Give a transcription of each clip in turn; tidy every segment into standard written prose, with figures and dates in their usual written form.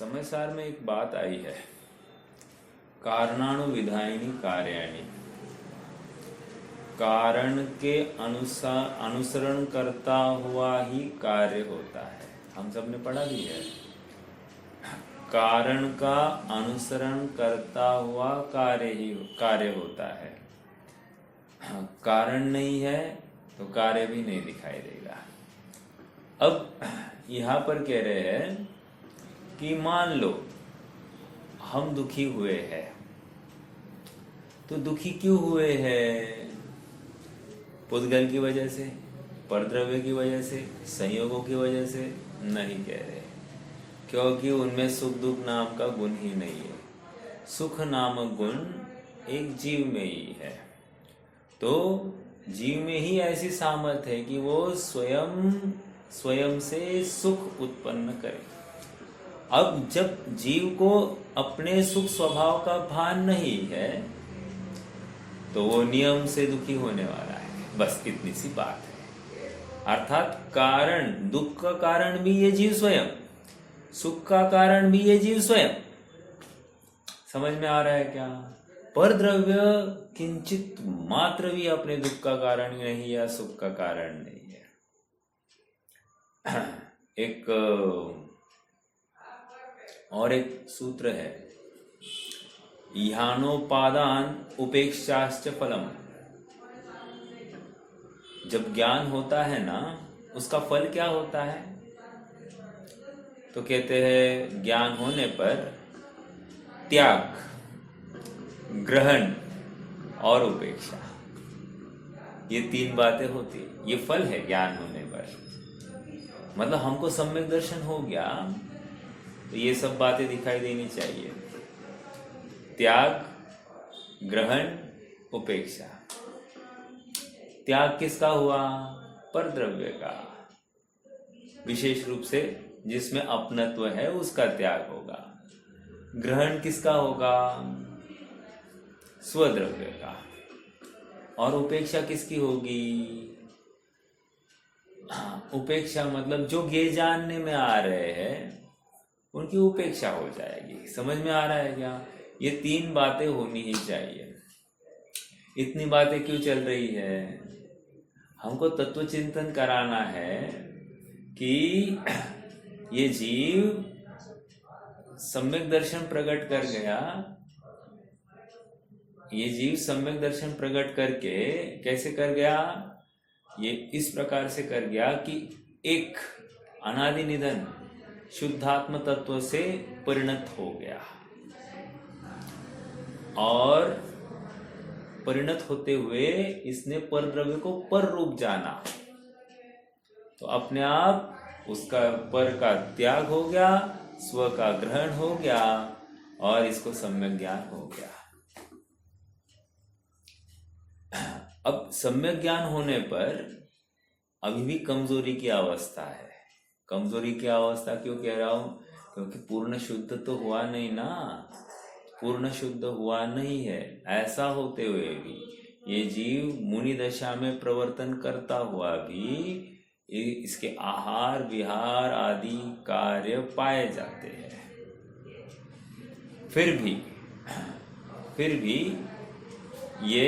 समय सार में एक बात आई है, कारणानुविधायिनी कार्याणि। कारण के अनुसरण करता हुआ ही कार्य होता है। हम सब ने पढ़ा भी है, कारण का अनुसरण करता हुआ कार्य होता है। कारण नहीं है तो कार्य भी नहीं दिखाई देगा। अब यहाँ पर कह रहे हैं कि मान लो हम दुखी हुए हैं, तो दुखी क्यों हुए हैं? पुद्गल की वजह से, परद्रव्य की वजह से, संयोगों की वजह से नहीं कह रहे, क्योंकि उनमें सुख दुख नाम का गुण ही नहीं है। सुख नामक गुण एक जीव में ही है। तो जीव में ही ऐसी सामर्थ्य है कि वो स्वयं से सुख उत्पन्न करे। अब जब जीव को अपने सुख स्वभाव का भान नहीं है तो वो नियम से दुखी होने वाला है। बस इतनी सी बात है। अर्थात कारण, दुख का कारण भी ये जीव स्वयं, सुख का कारण भी ये जीव स्वयं। समझ में आ रहा है क्या? परद्रव्य किंचित मात्र भी अपने दुख का कारण नहीं या सुख का कारण नहीं है। एक सूत्र है, ह्यानोपादान उपेक्षाश्च फलम। जब ज्ञान होता है ना, उसका फल क्या होता है? तो कहते हैं ज्ञान होने पर त्याग, ग्रहण और उपेक्षा, ये तीन बातें होती है। ये फल है ज्ञान होने पर। मतलब हमको सम्यक दर्शन हो गया तो ये सब बातें दिखाई देनी चाहिए। त्याग, ग्रहण, उपेक्षा। त्याग किसका हुआ? परद्रव्य का, विशेष रूप से जिसमें अपनत्व है उसका त्याग होगा। ग्रहण किसका होगा? स्वद्रव्य का। और उपेक्षा किसकी होगी? उपेक्षा मतलब जो गे जानने में आ रहे हैं उनकी उपेक्षा हो जाएगी। समझ में आ रहा है क्या? ये तीन बातें होनी ही चाहिए। इतनी बातें क्यों चल रही है? हमको तत्व चिंतन कराना है कि ये जीव सम्यक दर्शन प्रकट कर गया। ये जीव सम्यक दर्शन प्रकट करके कैसे कर गया? ये इस प्रकार से कर गया कि एक अनादि निधन शुद्धात्म तत्व से परिणत हो गया, और परिणत होते हुए इसने परद्रव्य को पर रूप जाना। तो अपने आप उसका पर का त्याग हो गया, स्व का ग्रहण हो गया, और इसको सम्यक ज्ञान हो गया। अब सम्यक ज्ञान होने पर अभी भी कमजोरी की अवस्था है। कमजोरी की अवस्था क्यों कह रहा हूं? क्योंकि पूर्ण शुद्ध तो हुआ नहीं ना, पूर्ण शुद्ध हुआ नहीं है। ऐसा होते हुए भी ये जीव मुनि दशा में प्रवर्तन करता हुआ भी इसके आहार विहार आदि कार्य पाए जाते हैं। फिर भी ये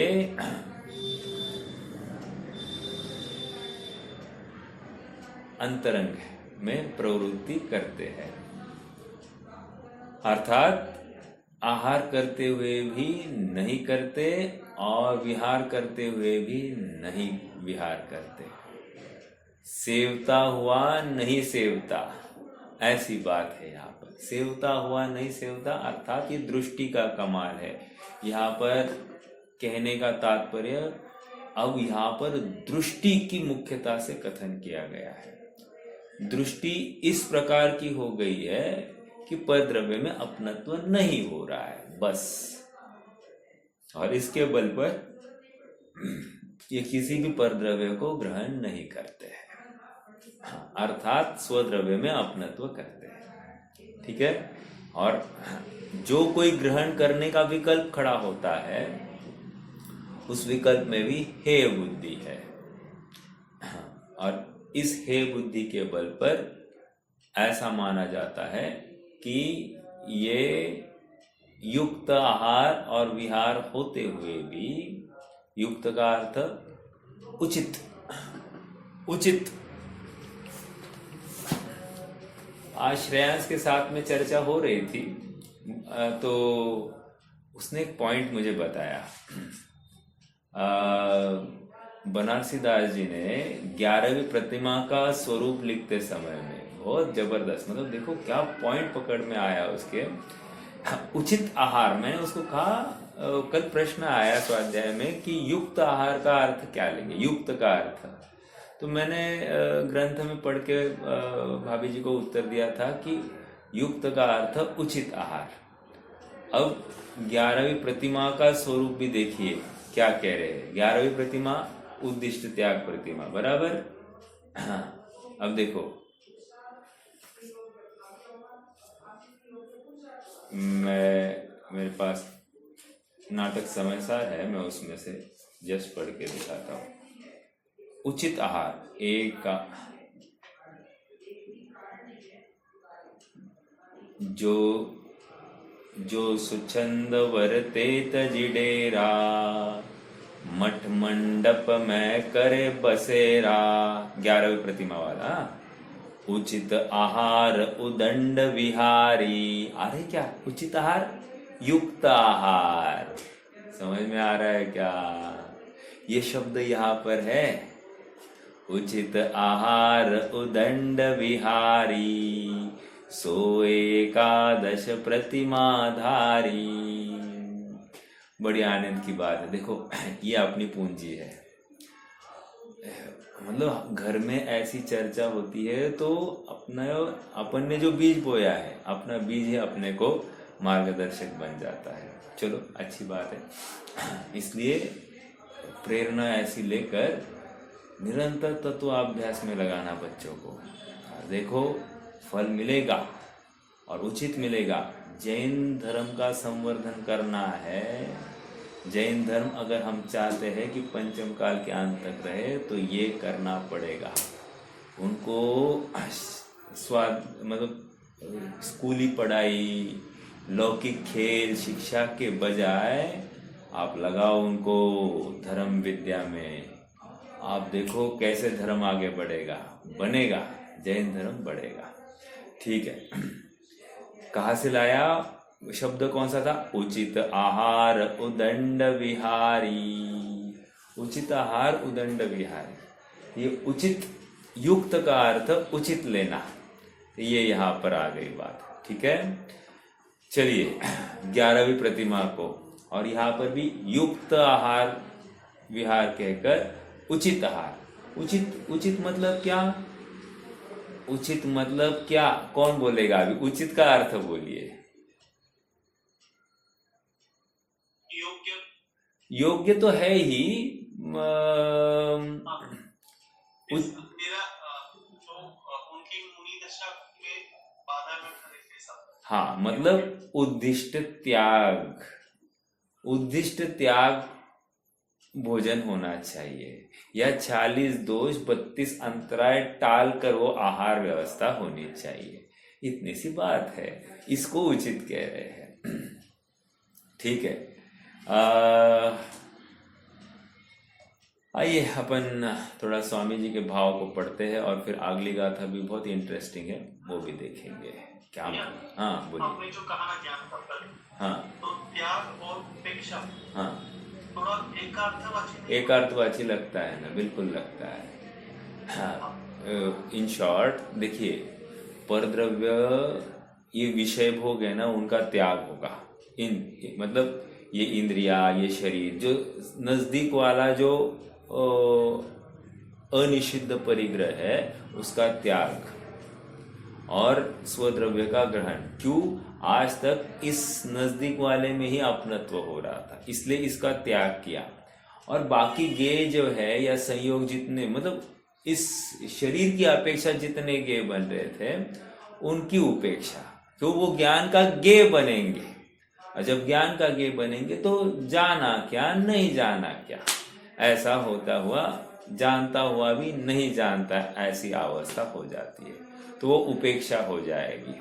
अंतरंग में प्रवृत्ति करते हैं। अर्थात आहार करते हुए भी नहीं करते और विहार करते हुए भी नहीं विहार करते। सेवता हुआ नहीं सेवता, ऐसी बात है यहाँ पर। सेवता हुआ नहीं सेवता अर्थात ये दृष्टि का कमाल है। यहाँ पर कहने का तात्पर्य, अब यहाँ पर दृष्टि की मुख्यता से कथन किया गया है। दृष्टि इस प्रकार की हो गई है कि परद्रव्य में अपनत्व नहीं हो रहा है, बस। और इसके बल पर ये किसी भी परद्रव्य को ग्रहण नहीं करते हैं, अर्थात स्वद्रव्य में अपनत्व करते हैं। ठीक है? और जो कोई ग्रहण करने का विकल्प खड़ा होता है, उस विकल्प में भी हेय बुद्धि है, और इस हेय बुद्धि के बल पर ऐसा माना जाता है कि ये युक्त आहार और विहार होते हुए भी, युक्त का अर्थ उचित, उचित। आज श्रेयांश के साथ में चर्चा हो रही थी, तो उसने एक पॉइंट मुझे बताया। बनारसी दास जी ने 11वीं प्रतिमा का स्वरूप लिखते समय में बहुत जबरदस्त, मतलब देखो क्या पॉइंट पकड़ में आया उसके। उचित आहार, मैंने उसको कहा, कल प्रश्न आया स्वाध्याय में कि युक्त आहार का अर्थ क्या लेंगे, युक्त का अर्थ। तो मैंने ग्रंथ में पढ़ के भाभी जी को उत्तर दिया था कि युक्त का अर्थ उचित आहार। अब 11वीं प्रतिमा का स्वरूप भी देखिए क्या कह रहे हैं। 11वीं प्रतिमा उद्दिष्ट त्याग प्रतिमा, बराबर। हाँ, अब देखो, मेरे पास नाटक समय सार है, मैं उसमें से जस्ट पढ़ के दिखाता हूँ। उचित आहार एक का, जो सुछंद वरते तजिडेरा, मठ मंडप में करे बसेरा। 11वीं प्रतिमा वाला। उचित आहार उदंड विहारी। अरे क्या उचित आहार, युक्त आहार। समझ में आ रहा है क्या? ये शब्द यहाँ पर है, उचित आहार उदंड विहारी, सो एकादश प्रतिमाधारी। बड़ी आनंद की बात है। देखो ये अपनी पूंजी है, मतलब घर में ऐसी चर्चा होती है तो अपन ने जो बीज बोया है, अपना बीज है, अपने को मार्गदर्शक बन जाता है। चलो अच्छी बात है। इसलिए प्रेरणा ऐसी लेकर निरंतर तत्वाभ्यास में लगाना बच्चों को। देखो फल मिलेगा और उचित मिलेगा। जैन धर्म का संवर्धन करना है। जैन धर्म अगर हम चाहते हैं कि पंचम काल के अंत तक रहे तो ये करना पड़ेगा। उनको मतलब स्कूली पढ़ाई, लौकिक खेल शिक्षा के बजाय आप लगाओ उनको धर्म विद्या में। आप देखो कैसे धर्म आगे बढ़ेगा, बनेगा, जैन धर्म बढ़ेगा। ठीक है, कहाँ से लाया शब्द, कौन सा था? उचित आहार उदंड विहारी। उचित आहार उदंड विहारी, ये उचित, युक्त का अर्थ उचित लेना, ये यहाँ पर आ गई बात। ठीक है, चलिए 11वीं प्रतिमा को, और यहाँ पर भी युक्त आहार विहार कहकर उचित आहार। उचित, उचित मतलब क्या? उचित मतलब क्या, कौन बोलेगा अभी? उचित का अर्थ बोलिए। योग्य, योग्य तो है ही। हाँ, मतलब उद्दिष्ट त्याग, उद्दिष्ट त्याग भोजन होना चाहिए, या 40 दोष 32 अंतराय टाल कर वो आहार व्यवस्था होनी चाहिए। इतनी सी बात है, इसको उचित कह रहे हैं। ठीक है, आइए अपन थोड़ा स्वामी जी के भाव को पढ़ते हैं और फिर अगली गाथा भी बहुत इंटरेस्टिंग है, वो भी देखेंगे। क्या? हाँ बोलिए। आपने जो कहा ना ज्ञान का फल, हाँ, तो त्याग और उपेक्षा, हाँ, थोड़ा एकार्थवाची लगता है ना? बिल्कुल लगता है। हाँ, इन शॉर्ट देखिए, परद्रव्य ये विषय भोग है ना, उनका त्याग होगा। मतलब ये इंद्रिया, ये शरीर, जो नजदीक वाला जो अनिषिद्ध परिग्रह है उसका त्याग, और स्वद्रव्य का ग्रहण। क्यों? आज तक इस नजदीक वाले में ही अपनत्व हो रहा था, इसलिए इसका त्याग किया। और बाकी गेय जो है या संयोग जितने, मतलब इस शरीर की अपेक्षा जितने गेय बन रहे थे उनकी उपेक्षा, तो वो ज्ञान का गेय बनेंगे। और जब ज्ञान का गेय बनेंगे तो जाना क्या, नहीं जाना क्या, ऐसा होता हुआ जानता हुआ भी नहीं जानता, ऐसी अवस्था हो जाती है, तो वो उपेक्षा हो जाएगी।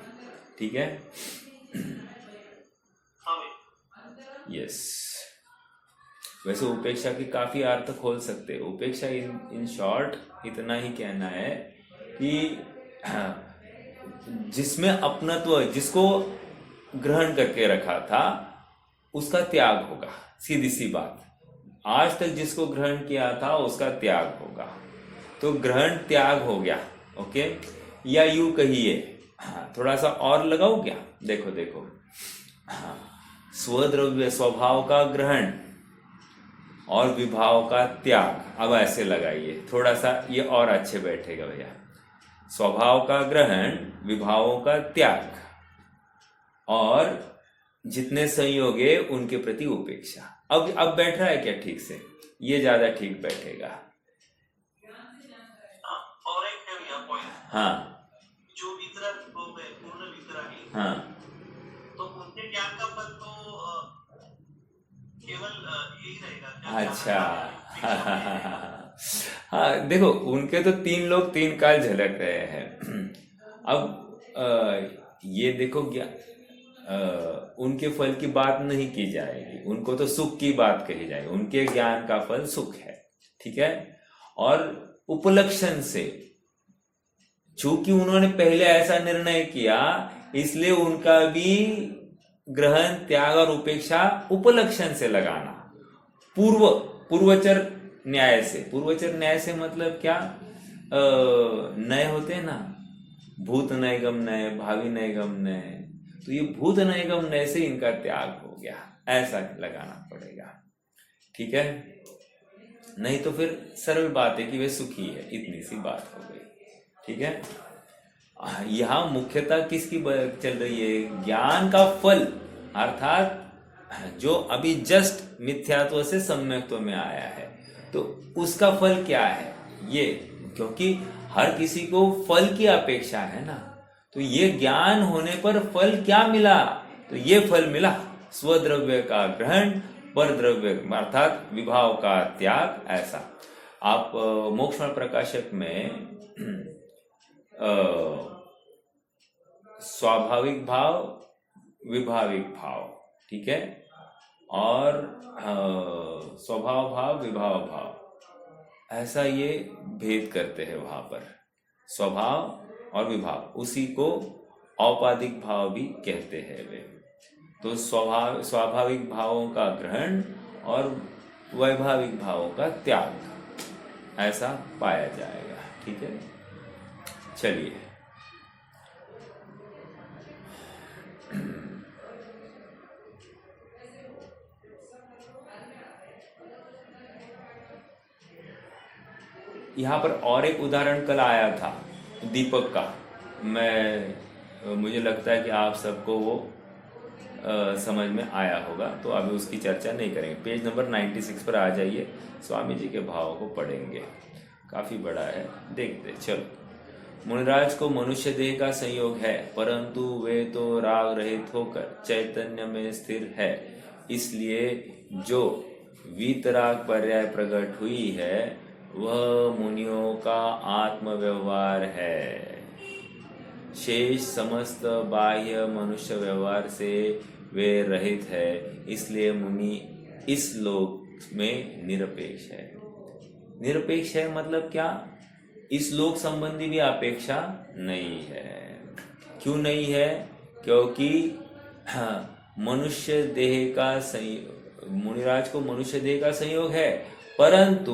ठीक है। यस, वैसे उपेक्षा की काफी अर्थ खोल सकते हैं। उपेक्षा इन शॉर्ट इतना ही कहना है कि जिसमें अपनत्व, जिसको ग्रहण करके रखा था उसका त्याग होगा, सीधी सी बात। आज तक जिसको ग्रहण किया था उसका त्याग होगा, तो ग्रहण त्याग हो गया। ओके, या यूं कहिए, थोड़ा सा और लगाओ क्या, देखो देखो, स्वद्रव्य स्वभाव का ग्रहण और विभाव का त्याग। अब ऐसे लगाइए थोड़ा सा, ये और अच्छे बैठेगा भैया। स्वभाव का ग्रहण, विभावों का त्याग, और जितने संयोगे उनके प्रति उपेक्षा। अब बैठ रहा है क्या ठीक से? ये ज्यादा ठीक बैठेगा। और एक है भैया पॉइंट, हाँ, जो वितरक हो गए, पूर्ण वितरक, हाँ, तो उनके ज्ञान का फल तो केवल यही रहेगा। अच्छा। हाँ देखो, उनके तो 3 लोग 3 काल झलक रहे हैं। अब ये देखो, उनके फल की बात नहीं की जाएगी, उनको तो सुख की बात कही जाएगी। उनके ज्ञान का फल सुख है, ठीक है। और उपलक्षण से, चूंकि उन्होंने पहले ऐसा निर्णय किया, इसलिए उनका भी ग्रहण, त्याग और उपेक्षा उपलक्षण से लगाना। पूर्वचर न्याय से। पूर्वचर न्याय से मतलब क्या? नय होते हैं ना, भूत नयगम नय, भावी नयगम नय, तो ये भूत नयगम नय से इनका त्याग हो गया, ऐसा लगाना पड़ेगा, ठीक है। नहीं तो फिर सरल बात है कि वे सुखी है, इतनी सी बात हो गई, ठीक है। यहाँ मुख्यतः किसकी चल रही है? ज्ञान का फल, अर्थात जो अभी जस्ट मिथ्यात्व से सम्यक्त्व में आया है, तो उसका फल क्या है ये, क्योंकि हर किसी को फल की अपेक्षा है ना। तो ये ज्ञान होने पर फल क्या मिला? तो ये फल मिला स्वद्रव्य का ग्रहण, पर द्रव्य अर्थात विभाव का त्याग। ऐसा आप मोक्षमार्ग प्रकाशक में स्वाभाविक भाव, विभाविक भाव, ठीक है, और स्वभाव भाव, विभाव भाव, ऐसा ये भेद करते हैं वहां पर। स्वभाव और विभाव, उसी को औपाधिक भाव भी कहते हैं वे। तो स्वाभाविक भावों का ग्रहण और वैभाविक भावों का त्याग, ऐसा पाया जाएगा, ठीक है। चलिए, यहाँ पर और एक उदाहरण कल आया था दीपक का। मुझे लगता है कि आप सबको वो समझ में आया होगा, तो अभी उसकी चर्चा नहीं करेंगे। पेज नंबर 96 पर आ जाइए, स्वामी जी के भाव को पढ़ेंगे, काफ़ी बड़ा है, देखते चलो। मुनिराज को मनुष्य देह का संयोग है, परंतु वे तो राग रहित होकर चैतन्य में स्थिर है, इसलिए जो वीतराग पर्याय प्रकट हुई है वह मुनियों का आत्म व्यवहार है। शेष समस्त बाह्य मनुष्य व्यवहार से वे रहित है, इसलिए मुनि इस लोक में निरपेक्ष है। निरपेक्ष है मतलब क्या? इस लोक संबंधी भी अपेक्षा नहीं है। क्यों नहीं है? क्योंकि मनुष्य देह का मुनिराज को मनुष्य देह का संयोग है, परंतु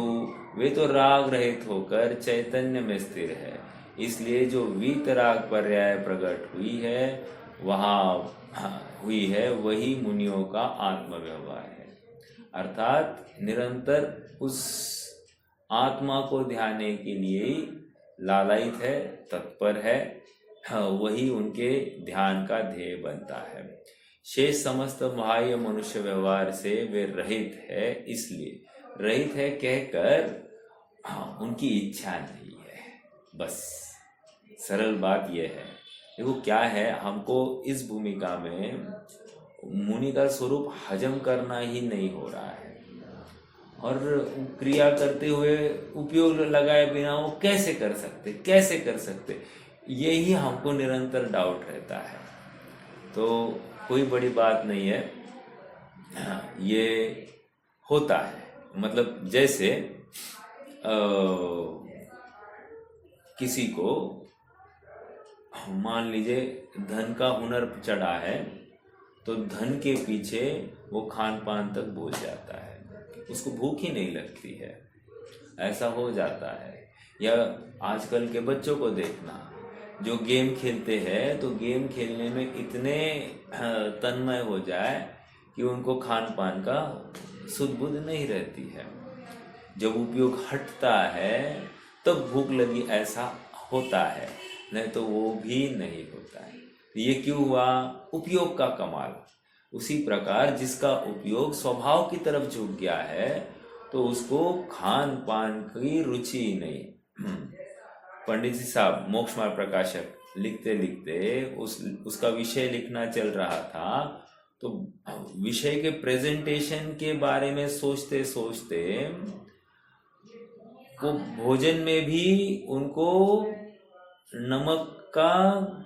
वे तो राग रहित होकर चैतन्य में स्थिर है, इसलिए जो वीतराग पर्याय प्रकट हुई है वही मुनियों का आत्म व्यवहार है। अर्थात निरंतर उस आत्मा को ध्याने के लिए ही लालायित है, तत्पर है, वही उनके ध्यान का ध्येय बनता है। शेष समस्त बाह्य मनुष्य व्यवहार से वे रहित है, इसलिए रहित है कहकर उनकी इच्छा नहीं है, बस सरल बात यह है। देखो क्या है, हमको इस भूमिका में मुनि का स्वरूप हजम करना ही नहीं हो रहा है, और क्रिया करते हुए उपयोग लगाए बिना वो कैसे कर सकते, यही हमको निरंतर डाउट रहता है। तो कोई बड़ी बात नहीं है, ये होता है। मतलब जैसे किसी को मान लीजिए धन का हुनर चढ़ा है, तो धन के पीछे वो खान पान तक भूल जाता है, उसको भूख ही नहीं लगती है, ऐसा हो जाता है। या आजकल के बच्चों को देखना, जो गेम खेलते हैं तो गेम खेलने में इतने तन्मय हो जाए कि उनको खान पान का सुध बुध नहीं रहती है। जब उपयोग हटता है तब भूख लगी, ऐसा होता है, नहीं तो वो भी नहीं होता है। ये क्यों हुआ? उपयोग का कमाल। उसी प्रकार जिसका उपयोग स्वभाव की तरफ झुक गया है तो उसको खान पान की रुचि नहीं। पंडित जी साहब मोक्ष मार्ग प्रकाशक लिखते लिखते उसका विषय लिखना चल रहा था, तो विषय के प्रेजेंटेशन के बारे में सोचते सोचते वो भोजन में भी उनको नमक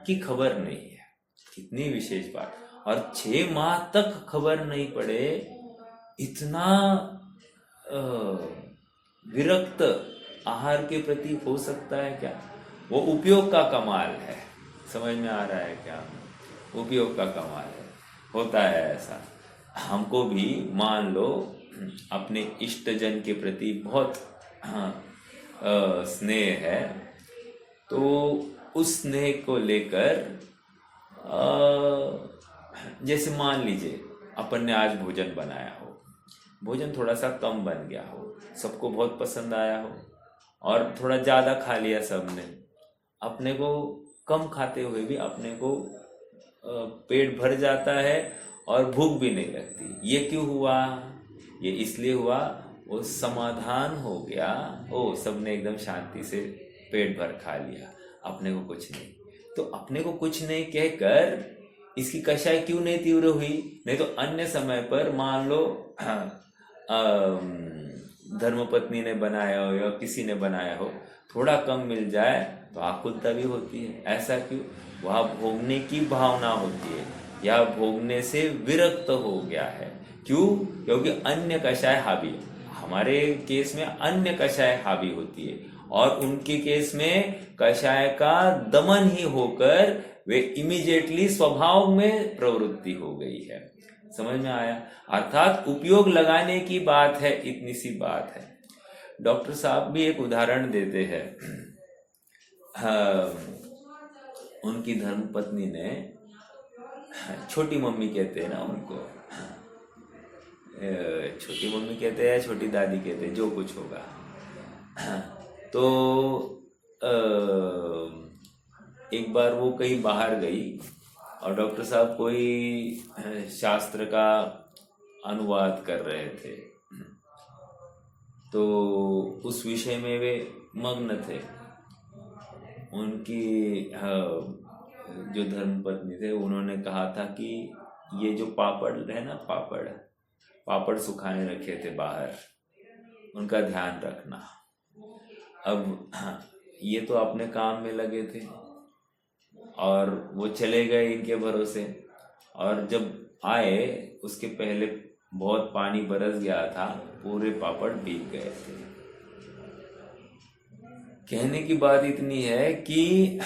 की खबर नहीं है। कितनी विशेष बात। और 6 माह तक खबर नहीं पड़े, इतना विरक्त आहार के प्रति हो सकता है क्या? वो उपयोग का कमाल है। समझ में आ रहा है क्या? उपयोग का कमाल है, होता है ऐसा। हमको भी मान लो अपने इष्ट जन के प्रति बहुत स्नेह है, तो उस स्नेह को लेकर जैसे मान लीजिए अपन ने आज भोजन बनाया हो, भोजन थोड़ा सा कम बन गया हो, सबको बहुत पसंद आया हो और थोड़ा ज़्यादा खा लिया सबने, अपने को कम खाते हुए भी अपने को पेट भर जाता है और भूख भी नहीं लगती। ये क्यों हुआ? ये इसलिए हुआ, वो समाधान हो गया। ओ, सबने एकदम शांति से पेट भर खा लिया, अपने को कुछ नहीं। तो अपने को कुछ नहीं कहकर इसकी कषाय क्यों नहीं तीव्र हुई? नहीं तो अन्य समय पर मान लो धर्मपत्नी ने बनाया हो या किसी ने बनाया हो, थोड़ा कम मिल जाए तो आकुलता भी होती है। ऐसा क्यों? वहाँ भोगने की भावना होती है या भोगने से विरक्त हो गया है। क्यों? क्योंकि अन्य कषाय हावी, हमारे केस में अन्य कषाय हावी होती है और उनके केस में कषाय का दमन ही होकर वे इमीडिएटली स्वभाव में प्रवृत्ति हो गई है। समझ में आया? अर्थात उपयोग लगाने की बात है, इतनी सी बात है। डॉक्टर साहब भी एक उदाहरण देते हैं। उनकी धर्मपत्नी ने, छोटी मम्मी कहते हैं ना उनको, छोटी मम्मी कहते हैं, छोटी दादी कहते हैं, जो कुछ होगा, तो एक बार वो कहीं बाहर गई और डॉक्टर साहब कोई शास्त्र का अनुवाद कर रहे थे, तो उस विषय में वे मग्न थे। उनकी जो धर्मपत्नी थे उन्होंने कहा था कि ये जो पापड़ है ना, पापड़ सुखाने रखे थे बाहर, उनका ध्यान रखना। अब ये तो अपने काम में लगे थे और वो चले गए इनके भरोसे, और जब आए उसके पहले बहुत पानी बरस गया था, पूरे पापड़ भीग गए थे। कहने की बात इतनी है कि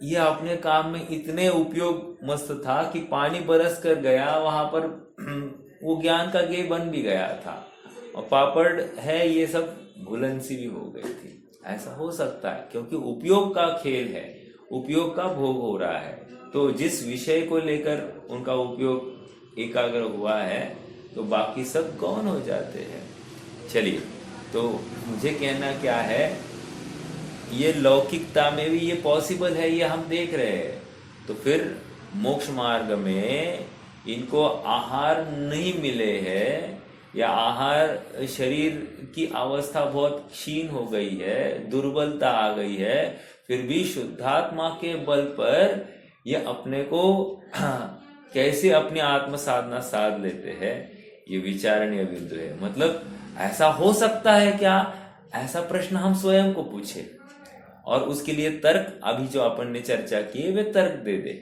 ये अपने काम में इतने उपयोग मस्त था कि पानी बरस कर गया, वहां पर वो ज्ञान का गेय बन भी गया था और पापड़ है ये सब भूलन सी भी हो गई थी। ऐसा हो सकता है क्योंकि उपयोग का खेल है, उपयोग का भोग हो रहा है। तो जिस विषय को लेकर उनका उपयोग एकाग्र हुआ है तो बाकी सब गौण हो जाते हैं। चलिए, तो मुझे कहना क्या है, ये लौकिकता में भी ये पॉसिबल है, ये हम देख रहे हैं। तो फिर मोक्ष मार्ग में इनको आहार नहीं मिले हैं या आहार, शरीर की अवस्था बहुत क्षीण हो गई है, दुर्बलता आ गई है, फिर भी शुद्धात्मा के बल पर ये अपने को कैसे अपनी आत्म साधना साध लेते हैं, ये विचारणीय बिंदु है। मतलब ऐसा हो सकता है क्या? ऐसा प्रश्न हम स्वयं को पूछे और उसके लिए तर्क, अभी जो अपन ने चर्चा की वे तर्क दे दे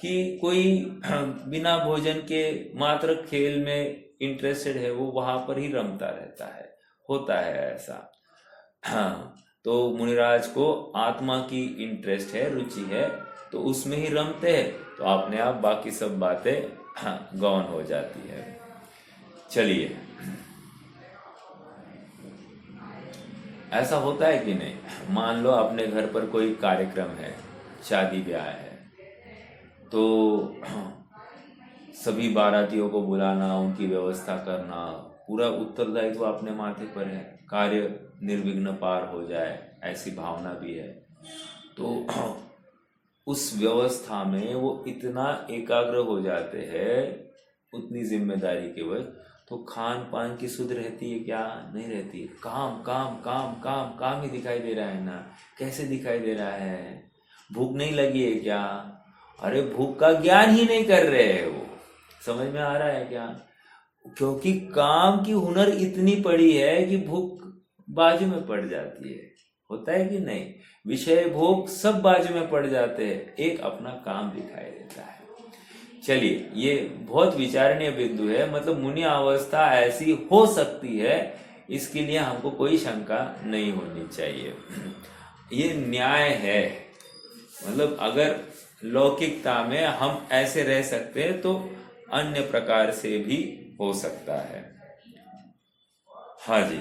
कि कोई बिना भोजन के मात्र खेल में इंटरेस्टेड है, वो वहां पर ही रमता रहता है, होता है ऐसा। हाँ, तो मुनिराज को आत्मा की इंटरेस्ट है, रुचि है, तो उसमें ही रमते हैं, तो अपने आप बाकी सब बातें गौण हो जाती है। चलिए, ऐसा होता है कि नहीं? मान लो अपने घर पर कोई कार्यक्रम है, शादी ब्याह है, तो सभी बारातियों को बुलाना, उनकी व्यवस्था करना, पूरा उत्तरदायित्व अपने माथे पर है। कार्य निर्विघ्न पार हो जाए, ऐसी भावना भी है। तो उस व्यवस्था में वो इतना एकाग्र हो जाते हैं, उतनी जिम्मेदारी के वजह, तो खान पान की सुध रहती है क्या? नहीं रहती। काम काम काम काम काम ही दिखाई दे रहा है ना। कैसे दिखाई दे रहा है? भूख नहीं लगी है क्या? अरे भूख का ज्ञान ही नहीं कर रहे हैं वो। समझ में आ रहा है क्या? क्योंकि काम की हुनर इतनी पड़ी है कि भूख बाजू में पड़ जाती है। होता है कि नहीं? विषय भोग सब बाजू में पड़ जाते हैं, एक अपना काम दिखाई देता है। चलिए, ये बहुत विचारणीय बिंदु है। मतलब मुनि अवस्था ऐसी हो सकती है, इसके लिए हमको कोई शंका नहीं होनी चाहिए। ये न्याय है। मतलब अगर लौकिकता में हम ऐसे रह सकते हैं, तो अन्य प्रकार से भी हो सकता है। हाँ जी,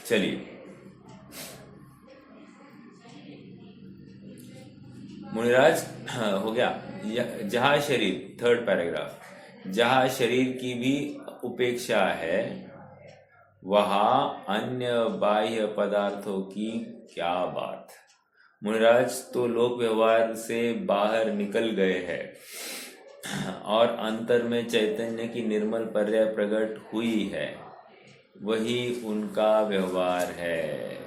चलिए, मुनिराज हो गया। जहाँ शरीर, थर्ड पैराग्राफ, जहाँ शरीर की भी उपेक्षा है, वहाँ अन्य बाह्य पदार्थों की क्या बात। मुनिराज तो लोक व्यवहार से बाहर निकल गए हैं और अंतर में चैतन्य की निर्मल पर्याय प्रकट हुई है, वही उनका व्यवहार है।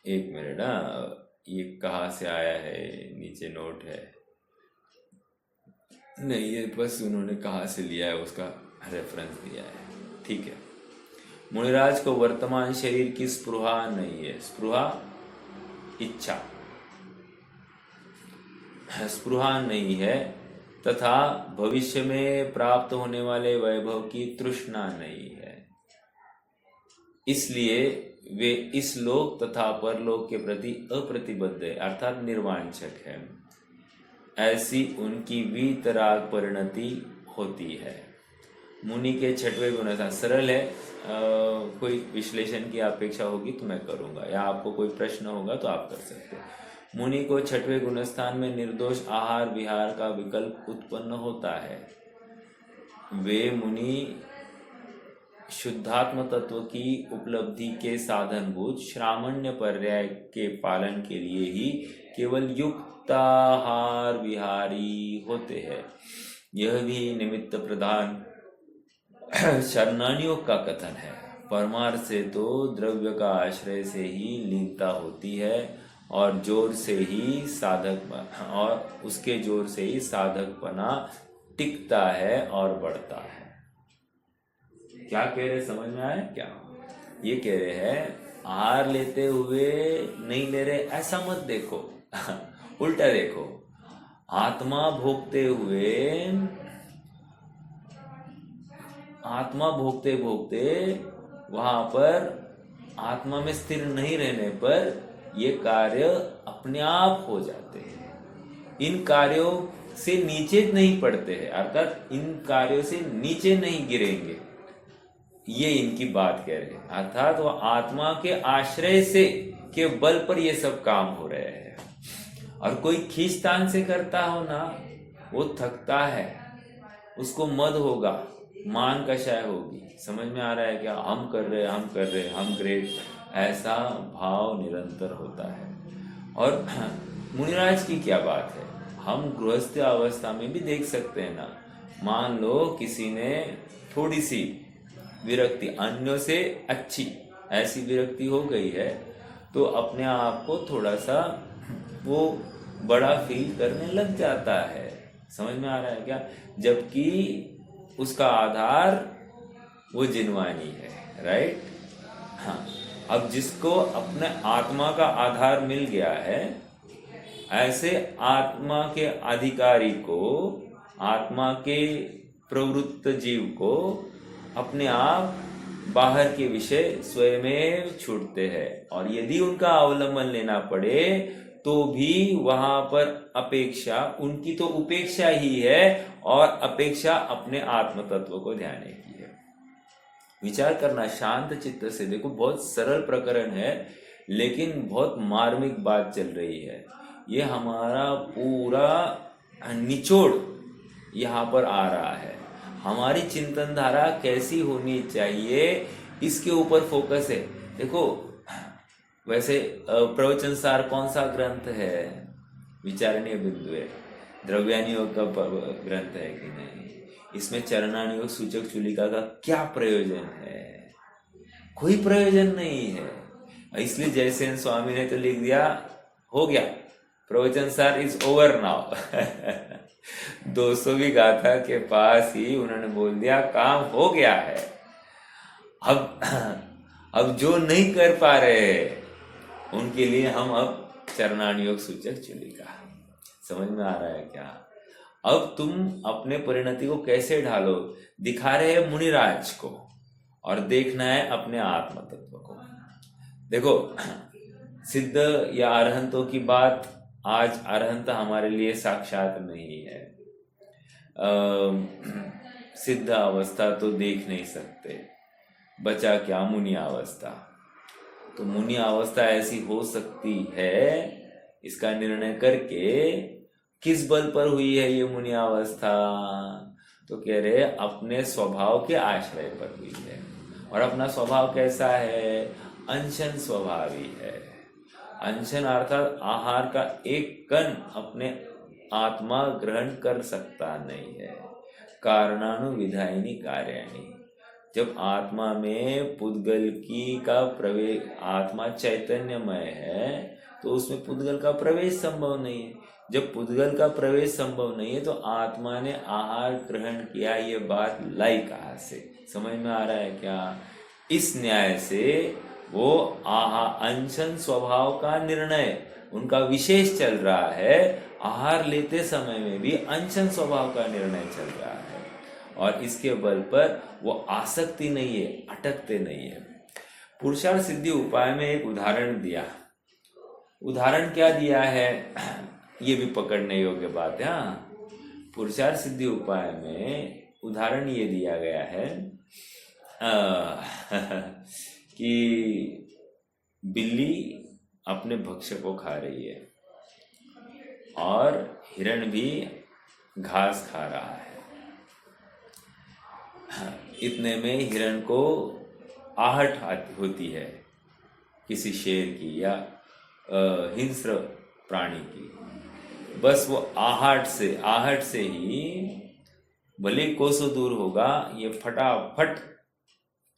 एक मिनट, ये कहाँ से आया है? नीचे नोट है। नहीं, ये बस उन्होंने कहाँ से लिया है उसका रेफरेंस दिया है। ठीक है। मुनिराज को वर्तमान शरीर की स्पृहा नहीं है। स्पृहा इच्छा, स्पृहा नहीं है, तथा भविष्य में प्राप्त होने वाले वैभव की तृष्णा नहीं है। इसलिए वे इस लोक तथा परलोक के प्रति अप्रतिबद्ध है, अर्थात निर्वांछक है। ऐसी उनकी वीतराग परिणति होती है। मुनि के छठवें गुण, सरल है, कोई विश्लेषण की अपेक्षा होगी तो मैं करूंगा, या आपको कोई प्रश्न होगा तो आप कर सकते हैं। मुनि को छठवें गुणस्थान में निर्दोष आहार विहार का विकल्प उत्पन्न होता है। वे मुनि शुद्धात्म तत्व की उपलब्धि के साधनभूत श्रामण्य पर्याय के पालन के लिए ही केवल युक्ताहार विहारी होते हैं। यह भी निमित्त प्रधान शरणानियों का कथन है। परमार्थ से तो द्रव्य का आश्रय से ही लीनता होती है और जोर से ही साधक, और उसके जोर से ही साधकपना टिकता है और बढ़ता है। क्या कह रहे, समझ में आया क्या? ये कह रहे हैं आहार लेते हुए नहीं ले रहे, ऐसा मत देखो उल्टा देखो। आत्मा भोगते हुए, आत्मा भोगते भोगते वहां पर आत्मा में स्थिर नहीं रहने पर ये कार्य अपने आप हो जाते हैं। इन कार्यों से नीचे नहीं पड़ते हैं, अर्थात इन कार्यों से नीचे नहीं गिरेंगे, ये इनकी बात कह रहे हैं। अर्थात वो आत्मा के आश्रय से के बल पर ये सब काम हो रहे हैं। और कोई खींचतान से करता हो ना, वो थकता है, उसको मद होगा, मान कषाय होगी। समझ में आ रहा है क्या? हम कर रहे, हम कर रहे, हम ग्रेट, ऐसा भाव निरंतर होता है। और मुनिराज की क्या बात है, हम गृहस्थ अवस्था में भी देख सकते हैं ना। मान लो किसी ने थोड़ी सी विरक्ति, अन्यों से अच्छी ऐसी विरक्ति हो गई है, तो अपने आप को थोड़ा सा वो बड़ा फील करने लग जाता है। समझ में आ रहा है क्या? जबकि उसका आधार वो जिनवानी है, राइट? हाँ, अब जिसको अपने आत्मा का आधार मिल गया है, ऐसे आत्मा के अधिकारी को, आत्मा के प्रवृत्त जीव को अपने आप बाहर के विषय स्वयं छूटते हैं। और यदि उनका अवलंबन लेना पड़े तो भी वहां पर अपेक्षा, उनकी तो उपेक्षा ही है, और अपेक्षा अपने आत्म तत्व को ध्यान की है। विचार करना शांत चित्त से, देखो बहुत सरल प्रकरण है लेकिन बहुत मार्मिक बात चल रही है। ये हमारा पूरा निचोड़ यहाँ पर आ रहा है। हमारी चिंतन धारा कैसी होनी चाहिए इसके ऊपर फोकस है। देखो वैसे प्रवचन सार कौन सा ग्रंथ है? विचारणीय बिंदु है। द्रव्यानुयोग का ग्रंथ है कि नहीं? इसमें चरणानुयोग सूचक चुलिका का क्या प्रयोजन है? कोई प्रयोजन नहीं है। इसलिए जयसेन स्वामी ने तो लिख दिया, हो गया, प्रवचन सार इज ओवर नाउ। 200वीं गाथा के पास ही उन्होंने बोल दिया काम हो गया है। अब जो नहीं कर पा रहे उनके लिए हम अब चरणानुयोग सूचक चुलिका। समझ में आ रहा है क्या? अब तुम अपने परिणति को कैसे ढालो? दिखा रहे हैं मुनिराज को और देखना है अपने आत्म तत्व को। देखो सिद्ध या अरहंतों की बात, आज अरहंत हमारे लिए साक्षात नहीं है। सिद्ध अवस्था तो देख नहीं सकते, बचा क्या मुनि अवस्था। तो मुनि अवस्था ऐसी हो सकती है, इसका निर्णय करके किस बल पर हुई है ये मुनि अवस्था? तो कह रहे अपने स्वभाव के आश्रय पर हुई है। और अपना स्वभाव कैसा है? अनशन स्वभावी है। अनशन अर्थात आहार का एक कण अपने आत्मा ग्रहण कर सकता नहीं है। कारणानुविधायिनी कार्याणि। जब आत्मा में पुद्गल की का प्रवेश, आत्मा चैतन्यमय है तो उसमें पुद्गल का प्रवेश संभव नहीं है। जब पुद्गल का प्रवेश संभव नहीं है तो आत्मा ने आहार ग्रहण किया, ये बात लाई कहाँ से? समझ में आ रहा है क्या? इस न्याय से वो अनशन स्वभाव का निर्णय उनका विशेष चल रहा है। आहार लेते समय में भी अनशन स्वभाव का निर्णय चल रहा है और इसके बल पर वो आसक्ति नहीं है, अटकते नहीं है। पुरुषार्थ सिद्धि उपाय में एक उदाहरण दिया। उदाहरण क्या दिया है ये भी पकड़ने योग्य बात है। हाँ, पुरुषार्थ सिद्धि उपाय में उदाहरण ये दिया गया है कि बिल्ली अपने भक्ष्य को खा रही है और हिरण भी घास खा रहा है। इतने में हिरण को आहट होती है किसी शेर की या हिंस्र प्राणी की। बस वो आहट से ही भले कोसों दूर होगा, ये फटाफट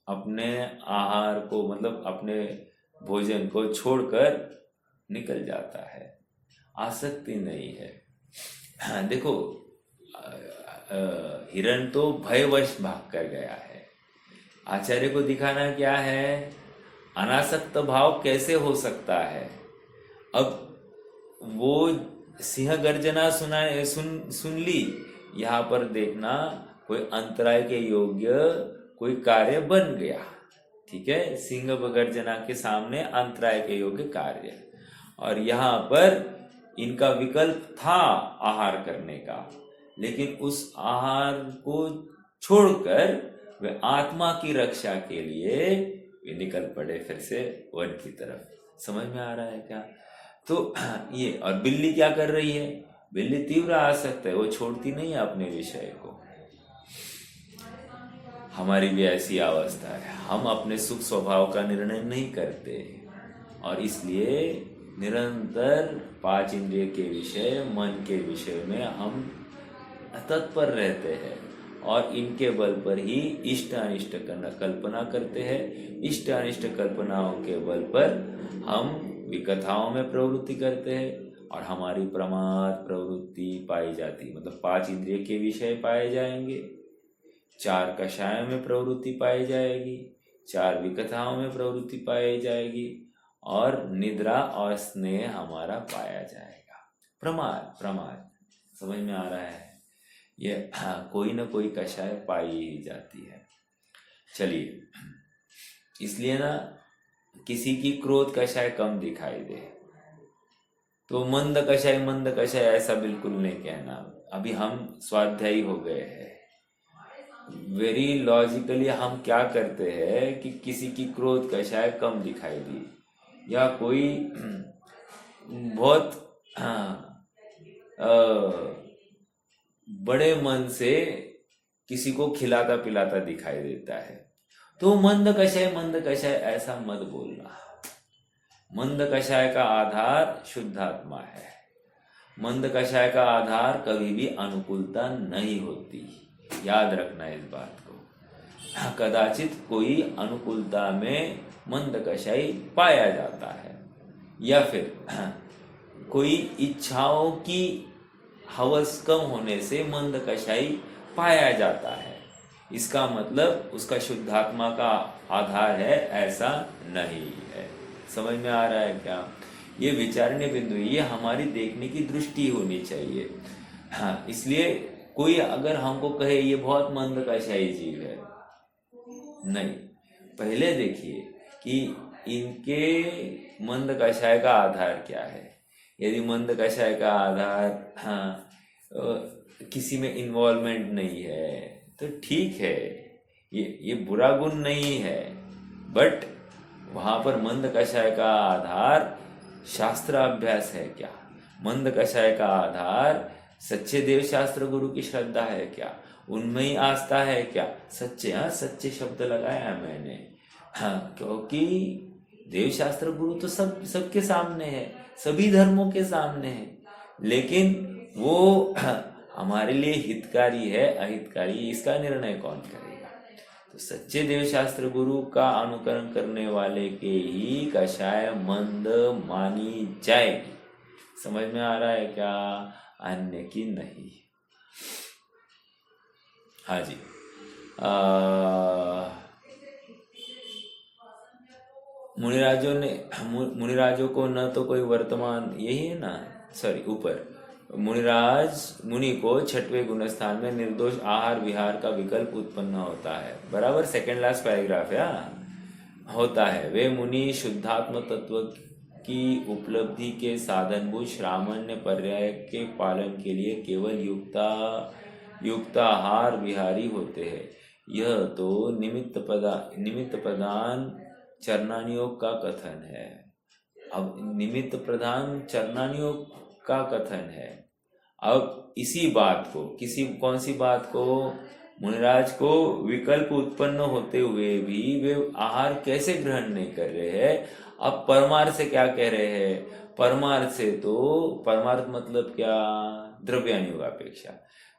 अपने आहार को, मतलब अपने भोजन को छोड़कर निकल जाता है। आसक्ति नहीं है। देखो हिरण तो भयवश भाग कर गया है। आचार्य को दिखाना क्या है? अनासक्त भाव कैसे हो सकता है। अब वो सिंह गर्जना सुन ली, यहाँ पर देखना कोई अंतराय के योग्य कोई कार्य बन गया। ठीक है, सिंह गर्जना के सामने अंतराय के योग्य कार्य, और यहाँ पर इनका विकल्प था आहार करने का, लेकिन उस आहार को छोड़कर वे आत्मा की रक्षा के लिए वे निकल पड़े फिर से वन की तरफ। समझ में आ रहा है क्या? तो ये, और बिल्ली क्या कर रही है? बिल्ली तीव्र आसक्त है, वो छोड़ती नहीं है अपने विषय को। हमारी भी ऐसी अवस्था है, हम अपने सुख स्वभाव का निर्णय नहीं करते और इसलिए निरंतर 5 इंद्रिय के विषय, मन के विषय में हम तत्पर रहते हैं और इनके बल पर ही इष्ट अनिष्ट कल्पना करते हैं। इष्ट अनिष्ट कल्पनाओं के बल पर हम विकथाओं में प्रवृत्ति करते हैं और हमारी प्रमाद प्रवृत्ति पाई जाती, मतलब 5 इंद्रिय के विषय पाए जाएंगे, 4 कषायों में प्रवृत्ति पाई जाएगी, 4 विकथाओं में प्रवृत्ति पाई जाएगी और निद्रा और स्नेह हमारा पाया जाएगा। प्रमाद समझ में आ रहा है? ये कोई ना कोई कषाय पाई ही जाती है। चलिए, इसलिए ना किसी की क्रोध कषाय कम दिखाई दे तो मंद कषाय ऐसा बिल्कुल नहीं कहना। अभी हम स्वाध्यायी हो गए हैं, वेरी लॉजिकली हम क्या करते हैं कि किसी की क्रोध कषाय कम दिखाई दी या कोई बहुत बड़े मन से किसी को खिलाता पिलाता दिखाई देता है तो मंद कषाय ऐसा मत बोलना। मंद कषाय का आधार शुद्धात्मा है। मंद कषाय का आधार कभी भी अनुकूलता नहीं होती, याद रखना इस बात को। कदाचित कोई अनुकूलता में मंद कषाय पाया जाता है या फिर कोई इच्छाओं की हवस कम होने से मंद कषाय पाया जाता है। इसका मतलब उसका शुद्धात्मा का आधार है, ऐसा नहीं है। समझ में आ रहा है क्या? ये विचारणीय बिंदु, ये हमारी देखने की दृष्टि होनी चाहिए। हाँ, इसलिए कोई अगर हमको कहे ये बहुत मंद कषाय जीव है, नहीं, पहले देखिए कि इनके मंद कषाय का आधार क्या है। यदि मंद कषाय का आधार किसी में इन्वॉल्वमेंट नहीं है तो ठीक है, ये बुरा गुण नहीं है, बट वहां पर मंद कषाय का आधार शास्त्र अभ्यास है क्या? मंद कषाय का आधार सच्चे देव शास्त्र गुरु की श्रद्धा है क्या? उनमें ही आस्था है क्या? सच्चे शब्द लगाया मैंने, हाँ, क्योंकि देव शास्त्र गुरु तो सबके सामने है, सभी धर्मों के सामने है, लेकिन वो हमारे लिए हितकारी है अहितकारी, इसका निर्णय कौन करेगा? तो सच्चे देव शास्त्र गुरु का अनुकरण करने वाले के ही कषाय मंद मानी जाएगी। समझ में आ रहा है क्या? अन्य की नहीं। हाँ जी, मुनिराजों को न तो कोई वर्तमान, यही है ना, सॉरी ऊपर, मुनि को 6वें गुणस्थान में निर्दोष आहार विहार का विकल्प उत्पन्न होता है, बराबर, सेकेंड लास्ट पैराग्राफ है, होता है। वे मुनि शुद्धात्म तत्व की उपलब्धि के साधनभूत श्रामण्य पर्याय के पालन के लिए केवल युक्ताहार विहारी होते हैं। यह तो निमित्त प्रधान चरणानियोग का कथन है। अब निमित्त प्रधान चरणानियोग का कथन है। अब इसी बात को, कौन सी बात को? मुनिराज को विकल्प उत्पन्न होते हुए भी वे आहार कैसे ग्रहण नहीं कर रहे हैं? अब परमार्थ से क्या कह रहे हैं? परमार्थ मतलब क्या? द्रव्यानुयोग अपेक्षा।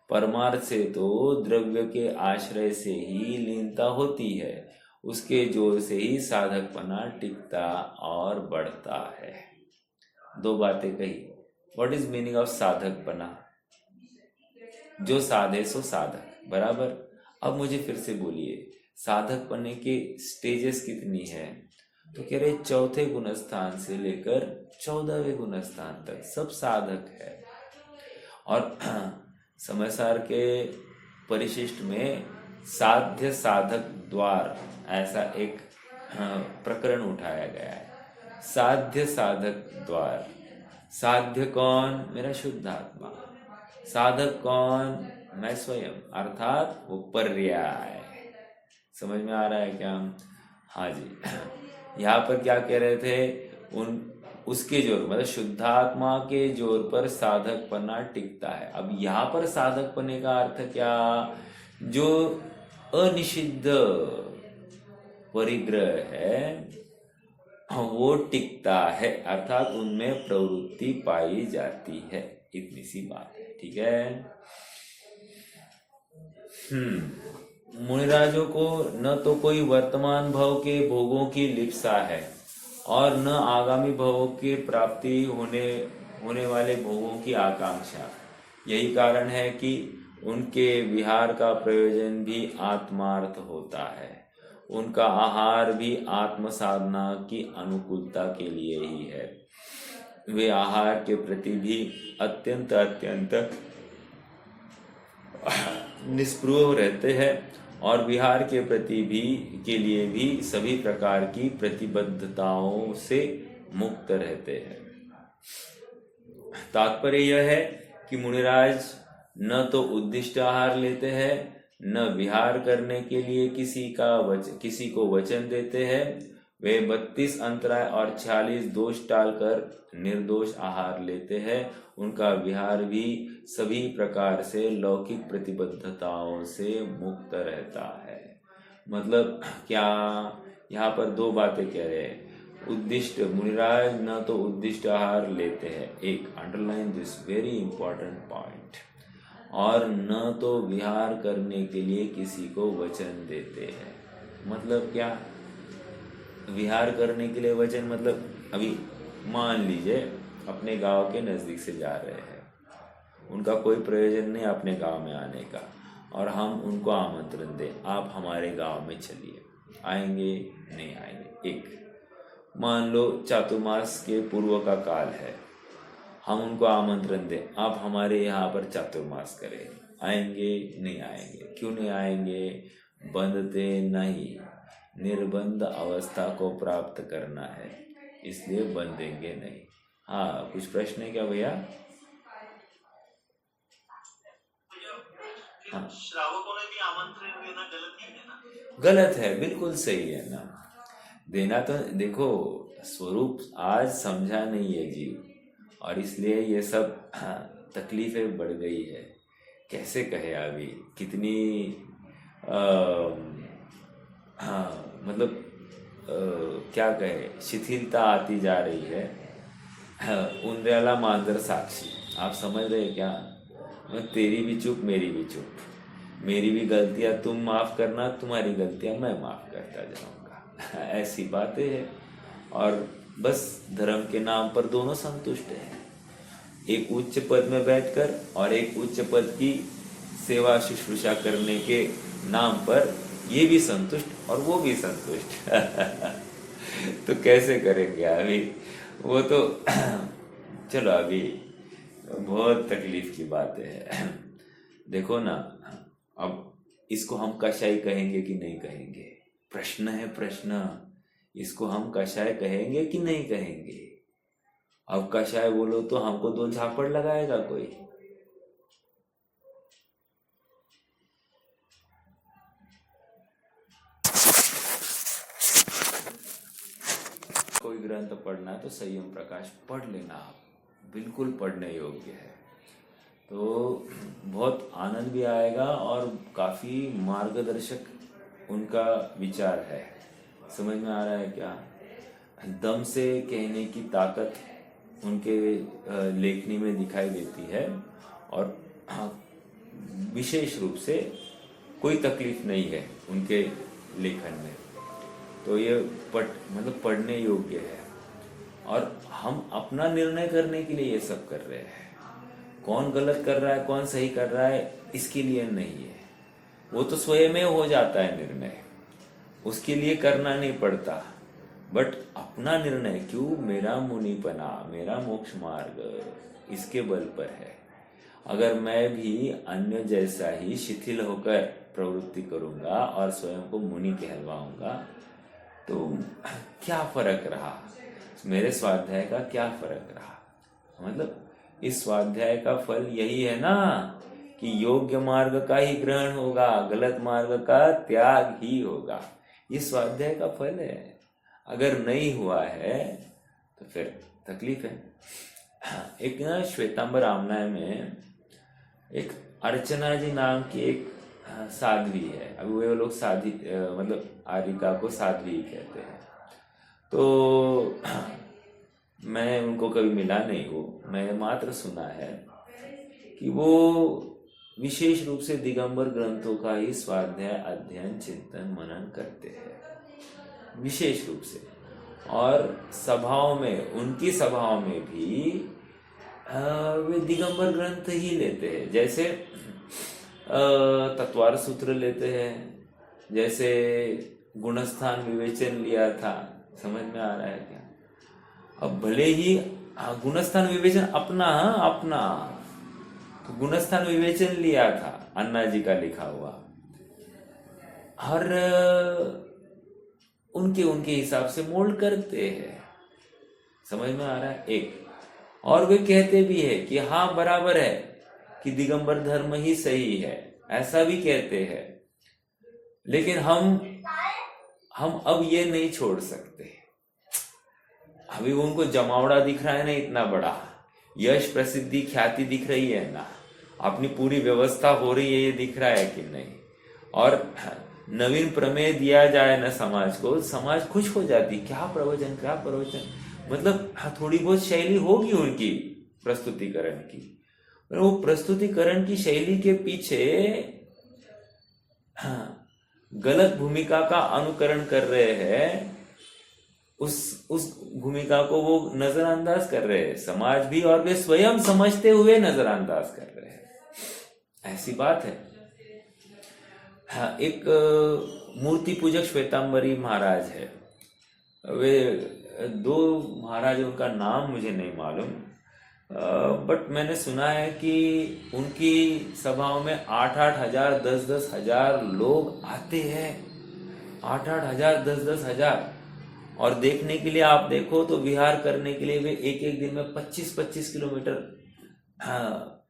परमार्थ से तो द्रव्य के आश्रय से ही लीनता होती है, उसके जोर से ही साधकपना टिकता और बढ़ता है। 2 बातें कही। व्हाट इज मीनिंग ऑफ साधकपना? जो साधे सो साधक, बराबर। अब मुझे फिर से बोलिए, साधकपने के स्टेजेस कितनी है? तो कह रहे 4थे गुणस्थान से लेकर 14वें गुणस्थान तक सब साधक है। और समयसार के परिशिष्ट में साध्य साधक द्वार ऐसा एक प्रकरण उठाया गया है। साध्य साधक द्वार। साध्य कौन? मेरा शुद्धात्मा। साधक कौन? मैं स्वयं, अर्थात वो पर्याय। समझ में आ रहा है क्या? हाँ जी। यहाँ पर क्या कह रहे थे? उसके जोर, मतलब शुद्धात्मा के जोर पर साधकपना टिकता है। अब यहाँ पर साधकपने का अर्थ क्या? जो अनिषिद्ध परिग्रह है वो टिकता है, अर्थात उनमें प्रवृत्ति पाई जाती है। इतनी सी बात है, ठीक है। मुनिराजों को न तो कोई वर्तमान भव के भोगों की लिप्सा है और न आगामी भवों की प्राप्ति होने वाले भोगों की आकांक्षा। यही कारण है कि उनके विहार का प्रयोजन भी आत्मार्थ होता है। उनका आहार भी आत्म साधना की अनुकूलता के लिए ही है। वे आहार के प्रति भी अत्यंत अत्यंत निस्पृह रहते हैं और विहार के प्रति भी के लिए भी सभी प्रकार की प्रतिबद्धताओं से मुक्त रहते हैं। तात्पर्य यह है कि मुनिराज न तो उद्दिष्ट आहार लेते हैं, न विहार करने के लिए किसी को वचन देते हैं। वे 32 अंतराय और 46 दोष टालकर निर्दोष आहार लेते हैं। उनका विहार भी सभी प्रकार से लौकिक प्रतिबद्धताओं से मुक्त रहता है। मतलब क्या, यहाँ पर दो बातें कह रहे हैं। उद्दिष्ट, मुनिराज न तो उद्दिष्ट आहार लेते हैं, एक underline this very important point, और न तो विहार करने के लिए किसी को वचन देते हैं। मतलब क्या, विहार करने के लिए वचन मतलब अभी मान लीजिए अपने गांव के नज़दीक से जा रहे हैं, उनका कोई प्रयोजन नहीं अपने गांव में आने का, और हम उनको आमंत्रण दें आप हमारे गांव में चलिए, आएंगे नहीं आएंगे। एक मान लो चातुर्मास के पूर्व का काल है, हम उनको आमंत्रण दें आप हमारे यहाँ पर चातुर्मास करें, आएंगे नहीं आएंगे। क्यों नहीं आएंगे? बंधते नहीं, निर्बंध अवस्था को प्राप्त करना है, इसलिए बंधेंगे नहीं। हाँ, कुछ प्रश्न है क्या भैया? हाँ, श्रावकों ने भी आमंत्रण देना गलत ही है ना? गलत है, बिल्कुल सही है ना। देना तो देखो, स्वरूप आज समझा नहीं है जीव, और इसलिए ये सब तकलीफें बढ़ गई है। कैसे कहे, अभी कितनी मतलब क्या कहे, शिथिलता आती जा रही है। उंद्याला मांजर साक्षी, आप समझ रहे क्या? तेरी भी चुप मेरी भी चुप, मेरी भी गलतियां तुम माफ करना, तुम्हारी गलतियां मैं माफ करता जाऊंगा। ऐसी बातें हैं, और बस धर्म के नाम पर दोनों संतुष्ट हैं। एक उच्च पद में बैठकर और एक उच्च पद की सेवा शुश्रूषा करने के नाम पर ये भी संतुष्ट और वो भी संतुष्ट। तो कैसे करेंगे अभी? वो तो चलो, अभी बहुत तकलीफ की बातें है। देखो ना, अब इसको हम कषाय कहेंगे कि नहीं कहेंगे? प्रश्न है, प्रश्न। इसको हम कषाय कहेंगे कि नहीं कहेंगे? अब कषाय बोलो तो हमको दो झापड़ लगाएगा कोई। कोई ग्रंथ पढ़ना है तो संयम प्रकाश पढ़ लेना, आप बिल्कुल पढ़ने योग्य है। तो बहुत आनंद भी आएगा और काफ़ी मार्गदर्शक उनका विचार है। समझ में आ रहा है क्या? दम से कहने की ताकत उनके लेखनी में दिखाई देती है, और विशेष रूप से कोई तकलीफ नहीं है उनके लेखन में। तो ये मतलब पढ़ने योग्य है, और हम अपना निर्णय करने के लिए ये सब कर रहे हैं। कौन गलत कर रहा है कौन सही कर रहा है इसके लिए नहीं है, वो तो स्वयं में हो जाता है निर्णय, उसके लिए करना नहीं पड़ता। बट अपना निर्णय क्यों, मेरा मुनिपना, मेरा मोक्ष मार्ग इसके बल पर है। अगर मैं भी अन्य जैसा ही शिथिल होकर प्रवृत्ति करूंगा और स्वयं को मुनि कहलवाऊंगा तो क्या फर्क रहा? मेरे स्वाध्याय का क्या फर्क रहा? मतलब इस स्वाध्याय का फल यही है ना कि योग्य मार्ग का ही ग्रहण होगा, गलत मार्ग का त्याग ही होगा। ये स्वाध्याय का फल है। अगर नहीं हुआ है तो फिर तकलीफ है। एक ना श्वेतांबर आमनाय में एक अर्चना जी नाम की एक साध्वी है। अभी वो लोग साध्वी मतलब आर्यिका को साध्वी कहते हैं। तो मैं उनको कभी मिला नहीं हूँ, मैंने मात्र सुना है कि वो विशेष रूप से दिगंबर ग्रंथों का ही स्वाध्याय अध्ययन चिंतन मनन करते हैं विशेष रूप से, और सभाओं में, उनकी सभाओं में भी वे दिगंबर ग्रंथ ही लेते हैं। जैसे तत्वार सूत्र लेते हैं, जैसे गुणस्थान विवेचन लिया था, समझ में आ रहा है क्या? अब भले ही गुणस्थान विवेचन अपना तो गुणस्थान विवेचन लिया था, अन्ना जी का लिखा हुआ, हर उनके उनके हिसाब से मोल्ड करते हैं, समझ में आ रहा है? एक और वे कहते भी है कि हाँ बराबर है कि दिगंबर धर्म ही सही है, ऐसा भी कहते हैं। लेकिन हम अब ये नहीं छोड़ सकते। अभी उनको जमावड़ा दिख रहा है ना, इतना बड़ा यश प्रसिद्धि ख्याति दिख रही है ना, अपनी पूरी व्यवस्था हो रही है, ये दिख रहा है कि नहीं? और नवीन प्रमेय दिया जाए ना समाज को, समाज खुश हो जाती। क्या प्रवचन, मतलब थोड़ी बहुत शैली होगी उनकी प्रस्तुतिकरण की, पर वो प्रस्तुतिकरण की शैली के पीछे गलत भूमिका का अनुकरण कर रहे हैं, उस भूमिका को वो नजरअंदाज कर रहे हैं, समाज भी और वे स्वयं समझते हुए नजरअंदाज कर रहे हैं। ऐसी बात है। हाँ, एक मूर्ति पूजक श्वेतांबरी महाराज है, वे दो महाराज, उनका नाम मुझे नहीं मालूम, बट मैंने सुना है कि उनकी सभाओं में 8-8 हजार 10-10 हजार लोग आते हैं, 8-8 हजार 10-10 हजार। और देखने के लिए आप देखो तो विहार करने के लिए वे एक दिन में 25-25 किलोमीटर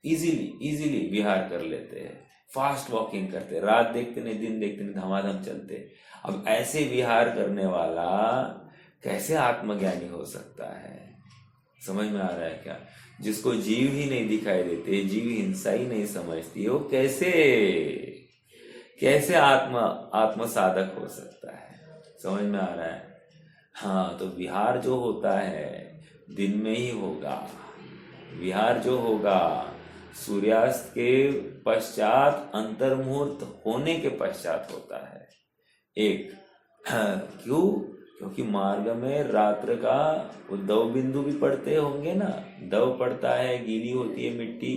इजीली विहार कर लेते हैं, फास्ट वॉकिंग करते, रात देखते नहीं दिन देखते नहीं, धमाधम चलते। अब ऐसे विहार करने वाला कैसे आत्मज्ञानी हो सकता है? समझ में आ रहा है क्या? जिसको जीव ही नहीं दिखाई देते, जीव हिंसा ही नहीं समझती, वो कैसे आत्म साधक हो सकता है? समझ में आ रहा है? हाँ, तो विहार जो होता है दिन में ही होगा। विहार जो होगा सूर्यास्त के पश्चात, अंतर्मुहूर्त होने के पश्चात होता है। एक क्यों? क्योंकि मार्ग में रात्र का वो दव बिंदु भी पड़ते होंगे ना, दव पड़ता है, गीली होती है मिट्टी,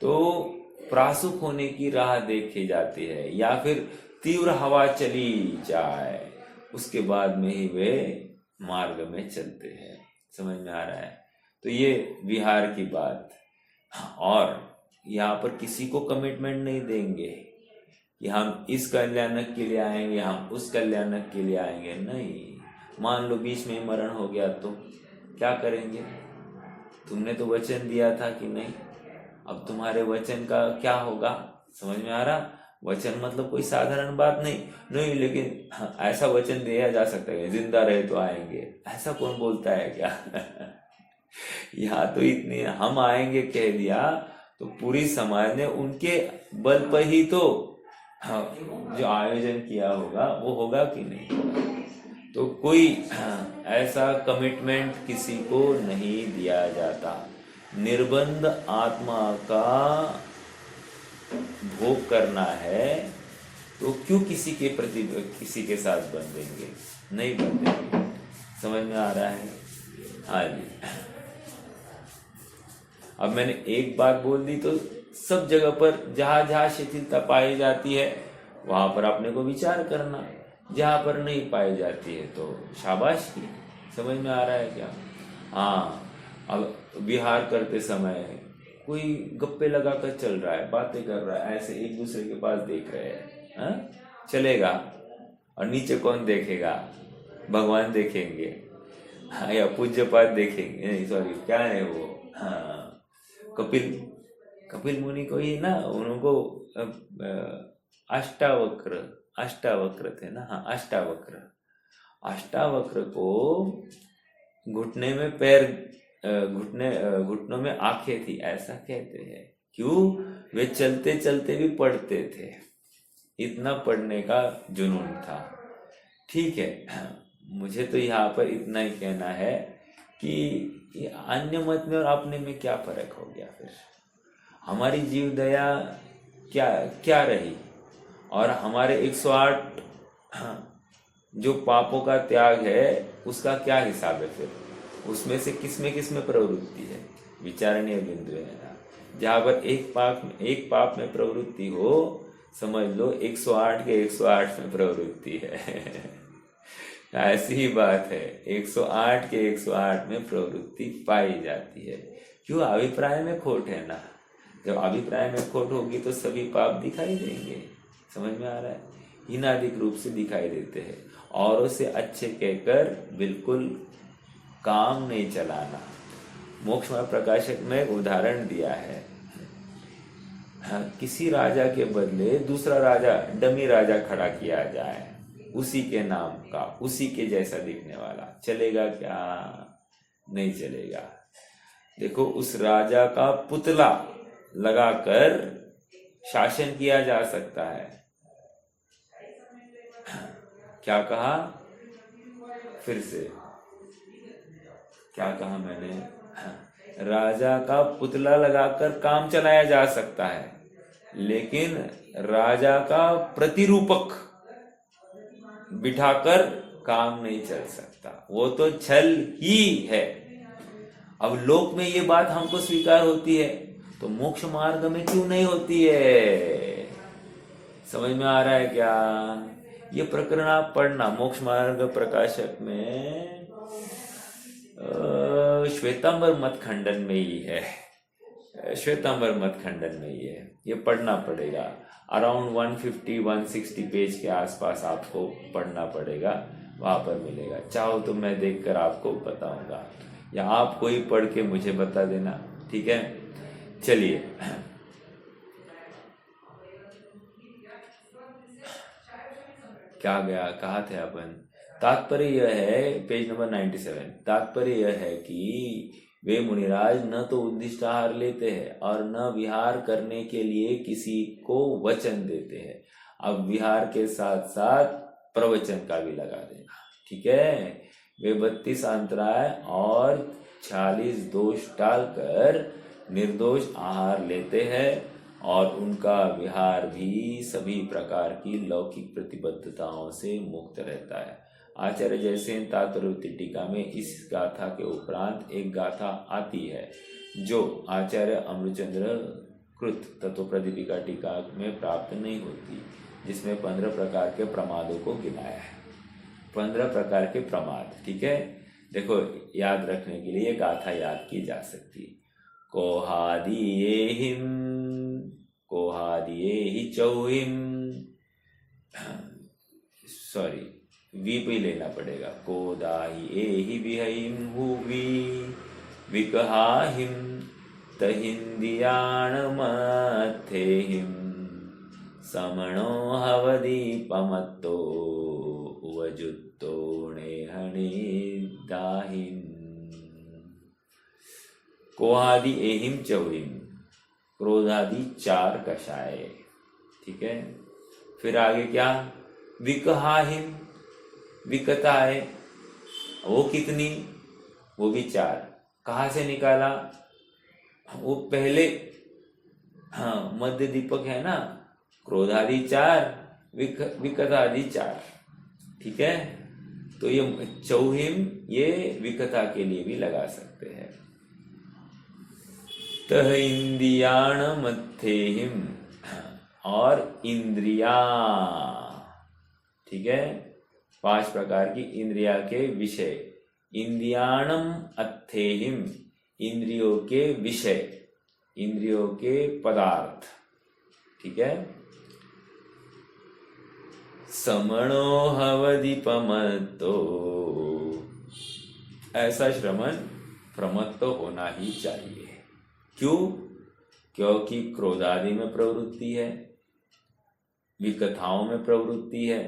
तो प्रासुक होने की राह देखी जाती है, या फिर तीव्र हवा चली जाए, उसके बाद में ही वे मार्ग में चलते हैं। समझ में आ रहा है? तो ये विहार की बात। और यहाँ पर किसी को कमिटमेंट नहीं देंगे कि हम इस कल्याणक के लिए आएंगे, हम उस कल्याणक के लिए आएंगे, नहीं। मान लो बीच में मरण हो गया तो क्या करेंगे? तुमने तो वचन दिया था कि नहीं, अब तुम्हारे वचन का क्या होगा? समझ में आ रहा? वचन मतलब कोई साधारण बात नहीं, लेकिन ऐसा वचन दिया जा सकता है जिंदा रहे तो आएंगे, ऐसा कौन बोलता है क्या? यहाँ तो इतने हम आएंगे कह दिया तो पूरी समाज ने उनके बल पर ही तो जो आयोजन किया होगा वो होगा कि नहीं होगा। तो कोई ऐसा कमिटमेंट किसी को नहीं दिया जाता। निर्बंध आत्मा का भोग करना है तो क्यों किसी के प्रति किसी के साथ बंधेंगे? नहीं बंधेंगे। समझ में आ रहा है? हाँ जी। अब मैंने एक बात बोल दी तो सब जगह पर जहां जहां शिथिलता पाई जाती है वहां पर अपने को विचार करना, जहां पर नहीं पाई जाती है तो शाबाश की। समझ में आ रहा है क्या? हाँ, अब विहार करते समय कोई गप्पे लगाकर चल रहा है, बातें कर रहा है, ऐसे एक दूसरे के पास देख रहे हैं, हाँ? चलेगा? और नीचे कौन देखेगा? भगवान देखेंगे, हाँ, या पूज्य पाठ देखेंगे, नहीं सॉरी क्या है वो, हाँ, कपिल मुनि को ही ना, उनको अष्टावक्र थे ना, हाँ, अष्टावक्र को घुटने में पैर, घुटनों में आंखें थी, ऐसा कहते हैं। क्यों? वे चलते चलते भी पढ़ते थे, इतना पढ़ने का जुनून था। ठीक है, मुझे तो यहाँ पर इतना ही कहना है कि अन्य मत में और अपने में क्या फर्क हो गया? फिर हमारी जीव दया क्या रही? और हमारे 108 जो पापों का त्याग है उसका क्या हिसाब है? फिर उसमें से किसमें प्रवृत्ति है? विचारणीय बिंदु है ना। जहाँ पर एक पाप में प्रवृत्ति हो समझ लो 108 के 108 में प्रवृत्ति है। ऐसी ही बात है, 108 के 108 में प्रवृत्ति पाई जाती है। क्यों? अभिप्राय में खोट है ना। जब अभिप्राय में खोट होगी तो सभी पाप दिखाई देंगे। समझ में आ रहा है? हीनादिक रूप से दिखाई देते हैं। औरों से अच्छे कहकर बिल्कुल काम नहीं चलाना। मोक्ष मार्ग प्रकाशक में उदाहरण दिया है, किसी राजा के बदले दूसरा राजा, डमी राजा खड़ा किया जाए, उसी के नाम का, उसी के जैसा दिखने वाला, चलेगा क्या? नहीं चलेगा। देखो, उस राजा का पुतला लगाकर शासन किया जा सकता है। क्या कहा? फिर से क्या कहा मैंने? राजा का पुतला लगाकर काम चलाया जा सकता है, लेकिन राजा का प्रतिरूपक बिठाकर काम नहीं चल सकता। वो तो छल ही है। अब लोक में ये बात हमको स्वीकार होती है, तो मोक्ष मार्ग में क्यों नहीं होती है? समझ में आ रहा है क्या? ये प्रकरण आप पढ़ना, मोक्ष मार्ग प्रकाशक में श्वेतांबर मत खंडन में ही है। श्वेतांबर मत खंडन में ही है। ये पढ़ना पड़ेगा। अराउंड 150-160 पेज के आसपास आपको पढ़ना पड़ेगा, वहां पर मिलेगा। चाहो तो मैं देखकर आपको बताऊंगा, या आप कोई पढ़ के मुझे बता देना। ठीक है, चलिए। क्या गया, कहाँ थे अपन? तात्पर्य यह है, पेज नंबर 97। तात्पर्य यह है कि वे मुनिराज न तो उद्दिष्ट आहार लेते हैं और न विहार करने के लिए किसी को वचन देते हैं। अब विहार के साथ साथ प्रवचन का भी लगा देना। ठीक है? वे 32 अंतराय और 46 दोष टालकर निर्दोष आहार लेते हैं, और उनका विहार भी सभी प्रकार की लौकिक प्रतिबद्धताओं से मुक्त रहता है। आचार्य जैसे तात्पर्य टीका में इस गाथा के उपरांत एक गाथा आती है, जो आचार्य अमृतचंद्र कृत तत्व प्रदीपिका टीका में प्राप्त नहीं होती, जिसमें 15 प्रकार के प्रमादों को गिनाया है। 15 प्रकार के प्रमाद। ठीक है, देखो, याद रखने के लिए गाथा याद की जा सकती। कोहादिये चौहिम, सॉरी, वी पे लेना पड़ेगा। कोदाहि विहहिम हुवी विकहाहिम तहिंदियाण मथेहिम समणो हवदीपमत्तो उवजुत्तो नेहणे दाहिम। कोहादि एहिम चौहिम, क्रोधादि 4 कषाय। ठीक है, फिर आगे क्या? विकहाहिम, विकता है, वो कितनी? वो भी 4। कहाँ से निकाला? वो पहले, हाँ, मध्य दीपक है ना, क्रोधादि 4, विकतादि 4। ठीक है, तो ये चौहिम ये विकता के लिए भी लगा सकते हैं। तह इंद्रियाण मध्यहिम, और इंद्रिया। ठीक है, 5 प्रकार की इंद्रिया के विषय। इंद्रियाणम अथेहिम, इंद्रियों के विषय, इंद्रियों के पदार्थ। ठीक है, समणो हवदीपमत्तो, ऐसा श्रमण प्रमत्त होना ही चाहिए। क्यों? क्योंकि क्रोधादि में प्रवृत्ति है, विकथाओं में प्रवृत्ति है,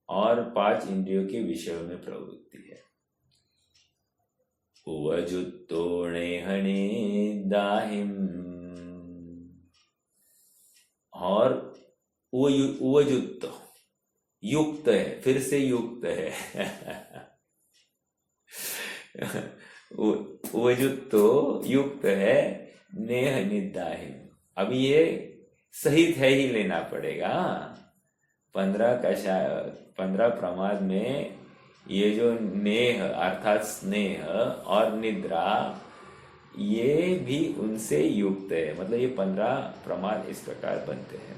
और 5 इंद्रियों के विषयों में प्रवृत्ति है। उवजुत्तो नेहणे दाहिम, और उवजुत्त युक्त है, फिर से युक्त है। उवजुत्तो युक्त है, नेह निदाहिम। अब ये सहित है ही लेना पड़ेगा। 15 प्रमाद में ये जो नेह अर्थात स्नेह और निद्रा, ये भी उनसे युक्त है। मतलब ये 15 प्रमाद इस प्रकार बनते हैं।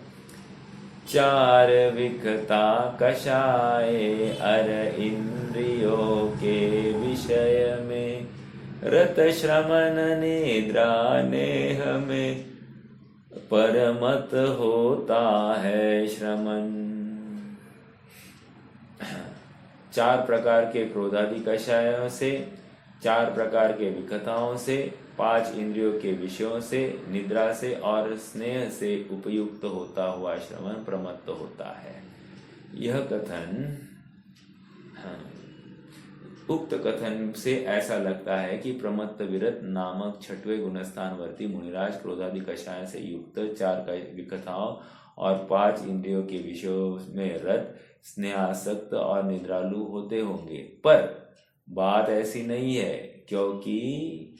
चार विकता कषाय अर इंद्रियों के विषय में, रत श्रमण निद्रा नेह में परमत होता है श्रमण। चार प्रकार के क्रोधादि कषायों से, चार प्रकार के विकताओं से, पांच इंद्रियों के विषयों से, निद्रा से और स्नेह से उपयुक्त होता हुआ श्रवण प्रमत्त होता है। यह कथन, उक्त कथन से ऐसा लगता है कि प्रमत्त विरत नामक छठवें गुणस्थानवर्ती मुनिराज क्रोधादि कषाय से युक्त चार विकताओं और पांच इंद्रियों के विषयों में रत, स्नेहासक्त और निद्रालु होते होंगे। पर बात ऐसी नहीं है, क्योंकि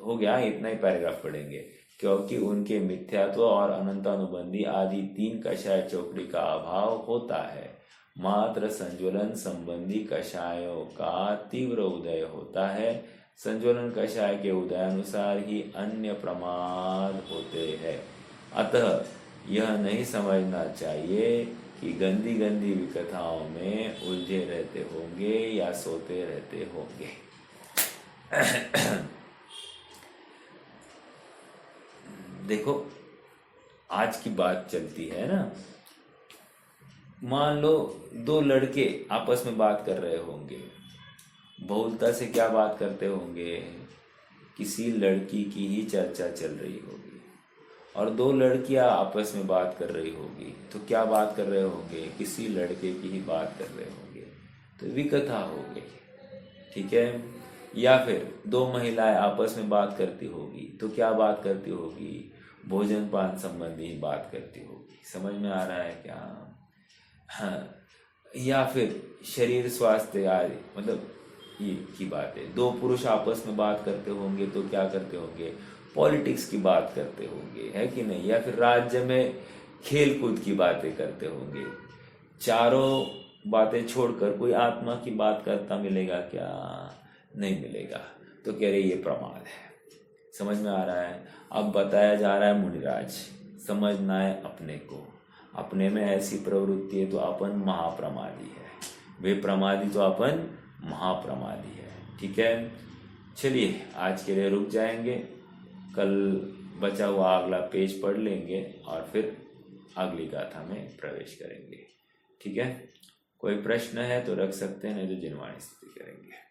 हो गया, इतना ही पैराग्राफ पढ़ेंगे। क्योंकि उनके मिथ्यात्व और अनंतानुबंधी आदि तीन कषाय चौकड़ी का अभाव होता है। मात्र संज्वलन संबंधी कषायों का तीव्र उदय होता है। संज्वलन कषाय के उदयानुसार ही अन्य प्रमाद होते हैं। अतः यह नहीं समझना चाहिए कि गंदी गंदी विकथाओं में उलझे रहते होंगे या सोते रहते होंगे। देखो, आज की बात चलती है ना, मान लो दो लड़के आपस में बात कर रहे होंगे। बहुलता से क्या बात करते होंगे? किसी लड़की की ही चर्चा चल रही होगी। और दो लड़कियां आपस में बात कर रही होगी, तो क्या बात कर रहे होंगे? किसी लड़के की ही बात कर रहे होंगे, तो विकथा हो गई। ठीक है। या फिर दो महिलाएं आपस में बात करती होगी, तो क्या बात करती होगी? भोजन पान संबंधी बात करती होगी। समझ में आ रहा है क्या? हाँ। या फिर शरीर स्वास्थ्य आदि, मतलब ये की बात है। दो पुरुष आपस में बात करते होंगे, तो क्या करते होंगे? पॉलिटिक्स की बात करते होंगे, है कि नहीं? या फिर राज्य में खेल कूद की बातें करते होंगे। चारों बातें छोड़कर कोई आत्मा की बात करता मिलेगा क्या? नहीं मिलेगा। तो कह रहे ये प्रमाद है। समझ में आ रहा है? अब बताया जा रहा है मुनिराज, समझना है अपने को। अपने में ऐसी प्रवृत्ति है तो अपन महाप्रमादी है, वे प्रमादी तो अपन महाप्रमादी है। ठीक है। चलिए आज के लिए रुक जाएंगे, कल बचा हुआ अगला पेज पढ़ लेंगे और फिर अगली गाथा में प्रवेश करेंगे। ठीक है। कोई प्रश्न है तो रख सकते हैं, नहीं तो जिनवाणी स्थिति करेंगे।